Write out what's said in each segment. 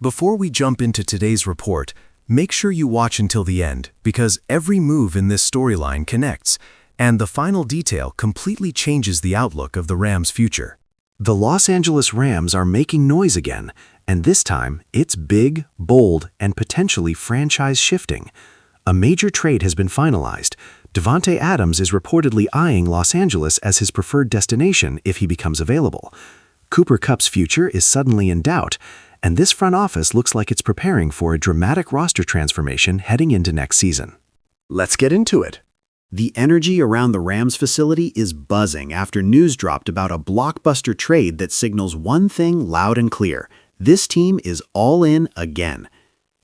Before we jump into today's report, make sure you watch until the end because every move in this storyline connects, and the final detail completely changes the outlook of the Rams' future. The Los Angeles Rams are making noise again, and this time it's big, bold, and potentially franchise-shifting. A major trade has been finalized. Davante Adams is reportedly eyeing Los Angeles as his preferred destination if he becomes available. Cooper Kupp's future is suddenly in doubt, and this front office looks like it's preparing for a dramatic roster transformation heading into next season. Let's get into it. The energy around the Rams facility is buzzing after news dropped about a blockbuster trade that signals one thing loud and clear: this team is all in again.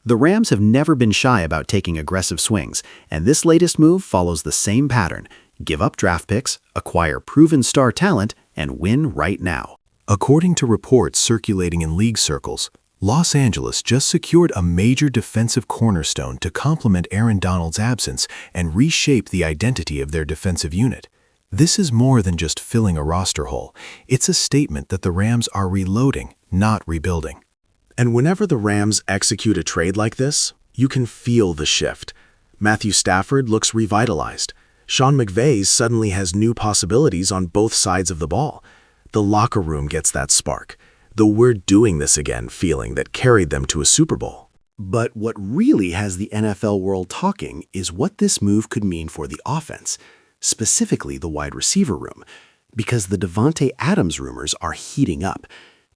The Rams have never been shy about taking aggressive swings, and this latest move follows the same pattern: give up draft picks, acquire proven star talent, and win right now. According to reports circulating in league circles, Los Angeles just secured a major defensive cornerstone to complement Aaron Donald's absence and reshape the identity of their defensive unit. This is more than just filling a roster hole. It's a statement that the Rams are reloading, not rebuilding. And whenever the Rams execute a trade like this, you can feel the shift. Matthew Stafford looks revitalized. Sean McVay suddenly has new possibilities on both sides of the ball. The locker room gets that spark, the "we're doing this again" feeling that carried them to a Super Bowl. But what really has the NFL world talking is what this move could mean for the offense, specifically the wide receiver room, because the Davante Adams rumors are heating up.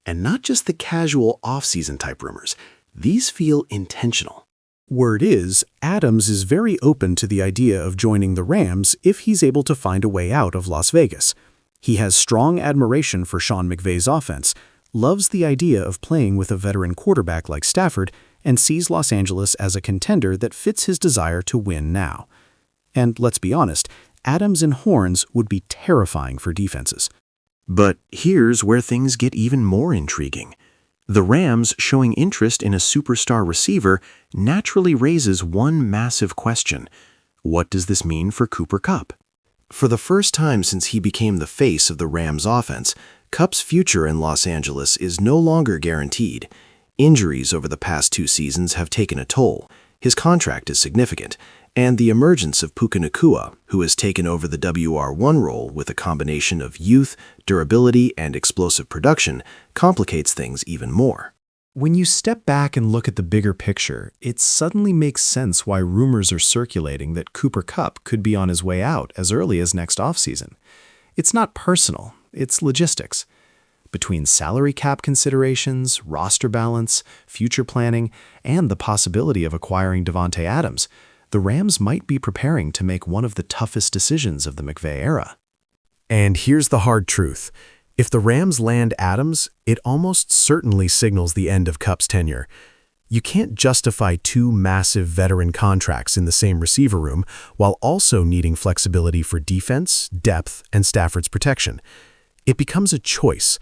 And not just the casual off-season type rumors. These feel intentional. Word is, Adams is very open to the idea of joining the Rams if he's able to find a way out of Las Vegas. He has strong admiration for Sean McVay's offense, loves the idea of playing with a veteran quarterback like Stafford, and sees Los Angeles as a contender that fits his desire to win now. And let's be honest, Adams in horns would be terrifying for defenses. But here's where things get even more intriguing. The Rams showing interest in a superstar receiver naturally raises one massive question. What does this mean for Cooper Kupp? For the first time since he became the face of the Rams offense, Kupp's future in Los Angeles is no longer guaranteed. Injuries over the past 2 seasons have taken a toll. His contract is significant, and the emergence of Puka Nacua, who has taken over the WR1 role with a combination of youth, durability, and explosive production, complicates things even more. When you step back and look at the bigger picture, it suddenly makes sense why rumors are circulating that Cooper Kupp could be on his way out as early as next offseason. It's not personal, it's logistics. Between salary cap considerations, roster balance, future planning, and the possibility of acquiring Davante Adams, the Rams might be preparing to make one of the toughest decisions of the McVay era. And here's the hard truth. If the Rams land Adams, it almost certainly signals the end of Kupp's tenure. You can't justify 2 massive veteran contracts in the same receiver room while also needing flexibility for defense, depth, and Stafford's protection. It becomes a choice.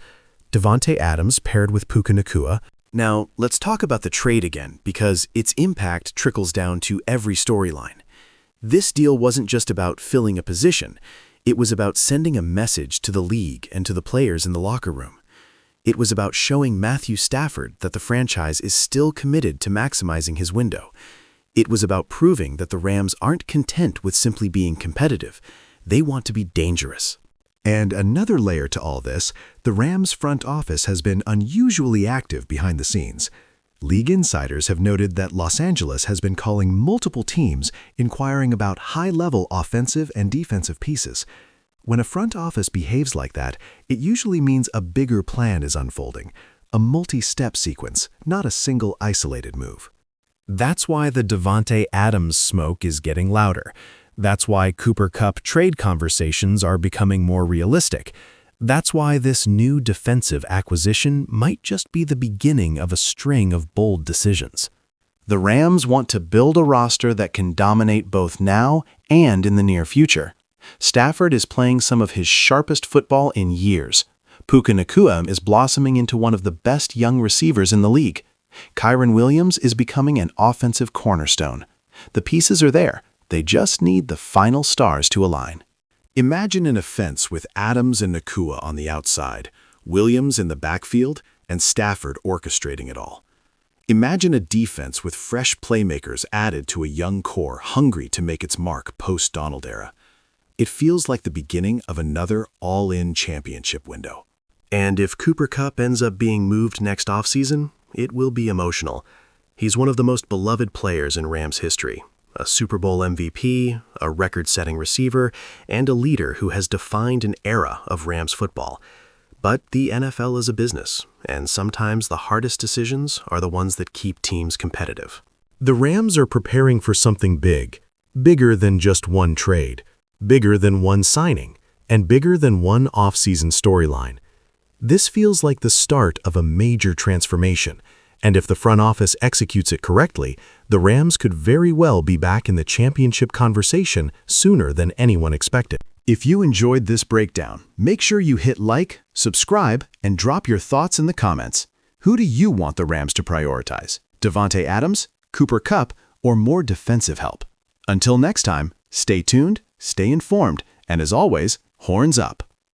Davante Adams paired with Puka Nacua. Now, let's talk about the trade again, because its impact trickles down to every storyline. This deal wasn't just about filling a position. It was about sending a message to the league and to the players in the locker room. It was about showing Matthew Stafford that the franchise is still committed to maximizing his window. It was about proving that the Rams aren't content with simply being competitive. They want to be dangerous. And another layer to all this, the Rams front office has been unusually active behind the scenes. League insiders have noted that Los Angeles has been calling multiple teams inquiring about high-level offensive and defensive pieces. When a front office behaves like that, it usually means a bigger plan is unfolding, a multi-step sequence, not a single isolated move. That's why the Davante Adams smoke is getting louder. That's why Cooper Kupp trade conversations are becoming more realistic. That's why this new defensive acquisition might just be the beginning of a string of bold decisions. The Rams want to build a roster that can dominate both now and in the near future. Stafford is playing some of his sharpest football in years. Puka Nacua is blossoming into one of the best young receivers in the league. Kyren Williams is becoming an offensive cornerstone. The pieces are there. They just need the final stars to align. Imagine an offense with Adams and Nacua on the outside, Williams in the backfield, and Stafford orchestrating it all. Imagine a defense with fresh playmakers added to a young core hungry to make its mark post-Donald era. It feels like the beginning of another all-in championship window. And if Cooper Kupp ends up being moved next offseason, it will be emotional. He's one of the most beloved players in Rams history, a Super Bowl MVP, a record-setting receiver, and a leader who has defined an era of Rams football. But the NFL is a business, and sometimes the hardest decisions are the ones that keep teams competitive. The Rams are preparing for something big, bigger than just one trade, bigger than one signing, and bigger than one off-season storyline. This feels like the start of a major transformation, and if the front office executes it correctly, the Rams could very well be back in the championship conversation sooner than anyone expected. If you enjoyed this breakdown, make sure you hit like, subscribe, and drop your thoughts in the comments. Who do you want the Rams to prioritize? Davante Adams, Cooper Kupp, or more defensive help? Until next time, stay tuned, stay informed, and as always, horns up.